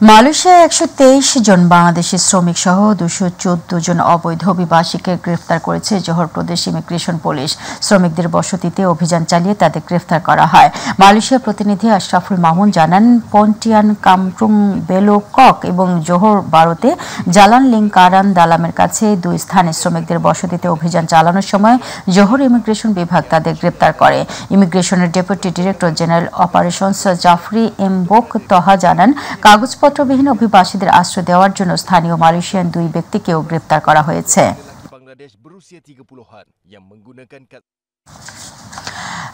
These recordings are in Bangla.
মালয়েশিয়ায় ১২৩ জন বাংলাদেশি শ্রমিক সহ ২১৪ জন অবৈধ অভিবাসীকে গ্রেফতার করেছে জোহর প্রদেশ ইমিগ্রেশন পুলিশ। শ্রমিকদের বসতিতে অভিযান চালিয়ে তাদের গ্রেফতার করা হয়। মালয়েশিয়া প্রতিনিধি আশরাফুল মামুন জানান, পন্টিয়ান কামরুং বেলো কক এবং জোহর ১২তে জালান লিংকারান দালামের কাছে দুই স্থানে শ্রমিকদের বসতিতে অভিযান চালানোর সময় জোহর ইমিগ্রেশন বিভাগ তাদের গ্রেফতার করে। ইমিগ্রেশনের deputy director general operations Jafri Embok Taha জানান, কাগজপত্রবিহীন অভিবাসীদের আশ্রয় দেওয়ার জন্য স্থানীয় মালয়েশিয়ান দুই ব্যক্তিকেও গ্রেফতার করা হয়েছে।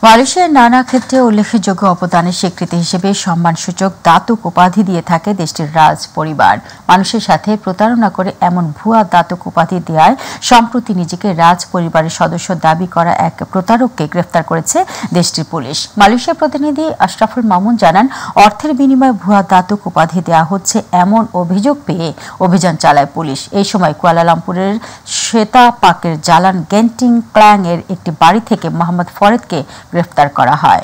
মালয়েশিয়ার নানা ক্ষেত্রে উল্লেখযোগ্য অবদানের স্বীকৃতি হিসেবে সম্মানসূচক দাতক উপাধি দিয়ে থাকে দেশটির রাজ পরিবার। মানুষের সাথে প্রতারণা করে এমন ভুয়া দাতক উপাধি দেওয়ায় সম্প্রতি নিজেকে রাজ পরিবারের সদস্য দাবি করা এক প্রতারককে গ্রেফতার করেছে দেশটির পুলিশ। মালয়েশিয়া প্রতিনিধি আশরাফুল মামুন জানান, অর্থের বিনিময়ে ভুয়া দাতক উপাধি দেওয়া হচ্ছে এমন অভিযোগ পেয়ে অভিযান চালায় পুলিশ। এই সময় কুয়ালালামপুরের শ্বেতা পাকের জালান গেন্টিং ক্ল্যাং এর একটি বাড়ি থেকে মোহাম্মদ ফরেদকে গ্রেফতার করা হয়।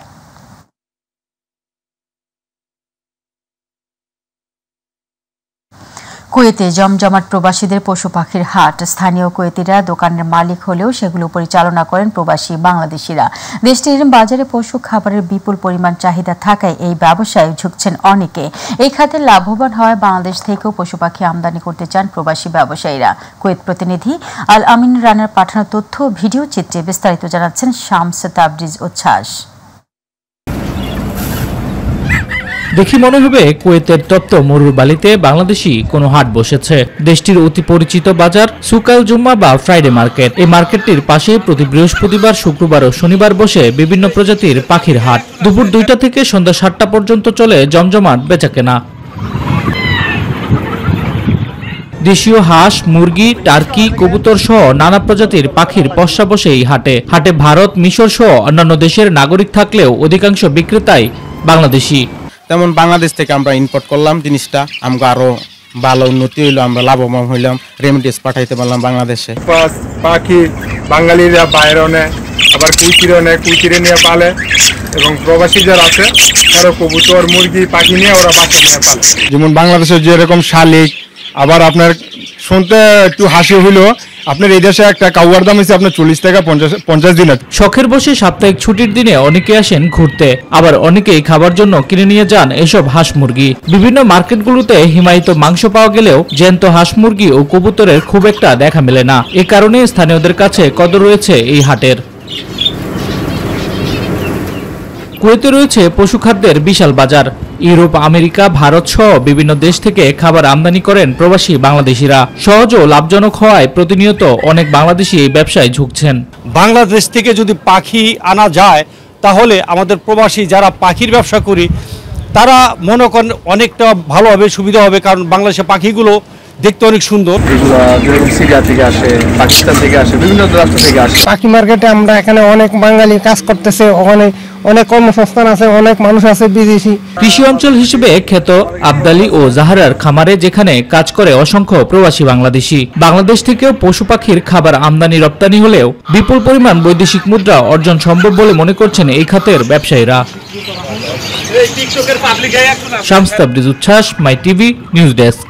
কুয়েতে জমজমাট প্রবাসীদের পশু পাখির হাট। স্থানীয় কুয়েতিরা দোকানের মালিক হলেও সেগুলো পরিচালনা করেন প্রবাসী বাংলাদেশিরা। দেশটির বাজারে পশু খাবারের বিপুল পরিমাণ চাহিদা থাকায় এই ব্যবসায় ঝুঁকছেন অনেকে। এই খাতে লাভবান হওয়ায় বাংলাদেশ থেকেও পশু পাখি আমদানি করতে চান প্রবাসী ব্যবসায়ীরা। কুয়েত প্রতিনিধি আল আমিন রানার পাঠানো তথ্য ভিডিও চিত্রে বিস্তারিত জানাচ্ছেন শামস তাবরিজ উচ্ছ্বাস। দেখি মনে হবে কুয়েতের তপ্ত মরুর বালিতে বাংলাদেশি কোনো হাট বসেছে। দেশটির অতি পরিচিত বাজার সুকাল জুম্মা বা ফ্রাইডে মার্কেট। এই মার্কেটটির পাশে প্রতি বৃহস্পতিবার, শুক্রবার ও শনিবার বসে বিভিন্ন প্রজাতির পাখির হাট। দুপুর ২টা থেকে সন্ধ্যা ৭টা পর্যন্ত চলে জমজমাট বেচাকেনা। দেশীয় হাঁস, মুরগি, টার্কি, কবুতর সহ নানা প্রজাতির পাখির পসরা বসে এই হাটে। হাটে ভারত, মিশর সহ অন্যান্য দেশের নাগরিক থাকলেও অধিকাংশ বিক্রেতাই বাংলাদেশি। তেমন বাংলাদেশ থেকে আমরা ইম্পোর্ট করলাম জিনিসটা, আমরা আরো ভালো উন্নতি হইলো, আমরা লাভবান হইলাম, রেমিডিস পাঠাইতে পারলাম বাংলাদেশে। পাখি বাঙালিরা বাইরে নেয়, আবার কুইচিরে নিয়ে পালে, এবং প্রবাসী যারা আছে তারা কবুতর, মুরগি, পাখি নিয়ে ওরা বাসা নিয়ে পালে। যেমন বাংলাদেশের যেরকম শালিক, আবার আপনার শুনতে একটু হাসি হইলো, আপনার এই দেশে একটা কাউয়ার দাম হচ্ছে আপনার 40 থেকে 50 দিন। শখের বসে সাপ্তাহিক ছুটির দিনে অনেকে আসেন ঘুরতে, আবার অনেকেই খাবার জন্য কিনে নিয়ে যান এসব হাঁস মুরগি। বিভিন্ন মার্কেটগুলোতে হিমায়িত মাংস পাওয়া গেলেও জ্যান্ত হাঁস মুরগি ও কবুতরের খুব একটা দেখা মেলে না। এ কারণে স্থানীয়দের কাছে কদর রয়েছে এই হাটের। কুয়েতে রয়েছে পশু খাদ্যের বিশাল বাজার। ইউরোপ, আমেরিকা, ভারত সহ বিভিন্ন দেশ থেকে খাবার আমদানি করেন প্রবাসী বাংলাদেশিরা। সহজ ও লাভজনক হওয়ায় প্রতিনিয়ত অনেক বাংলাদেশি এই ব্যবসায় ঝুঁকছেন। বাংলাদেশ থেকে যদি পাখি আনা যায় তাহলে আমাদের প্রবাসী যারা পাখির ব্যবসা করি তারা মনে করেন অনেকটা ভালো হবে, সুবিধা হবে, কারণ বাংলাদেশের পাখিগুলো দেখতে অনেক সুন্দর। সিরিয়া থেকে আসে, পাকিস্তান থেকে আসে, বিভিন্ন রাষ্ট্র থেকে আসে। পাখি মার্কেটে আমরা এখানে অনেক বাঙালি কাজ করতেছে, ওখানে অনেক কর্মসংস্থান আছে, অনেক মানুষ আছে বিদেশি। কৃষি অঞ্চল হিসেবে খ্যাত আবদালি ও জাহারার খামারে যেখানে কাজ করে অসংখ্য প্রবাসী বাংলাদেশি। বাংলাদেশ থেকেও পশু পাখির খাবার আমদানি রপ্তানি হলেও বিপুল পরিমাণ বৈদেশিক মুদ্রা অর্জন সম্ভব বলে মনে করছেন এই খাতের ব্যবসায়ীরা। শামস তাবরিজ উচ্ছ্বাস, মাই টিভি নিউজ ডেস্ক।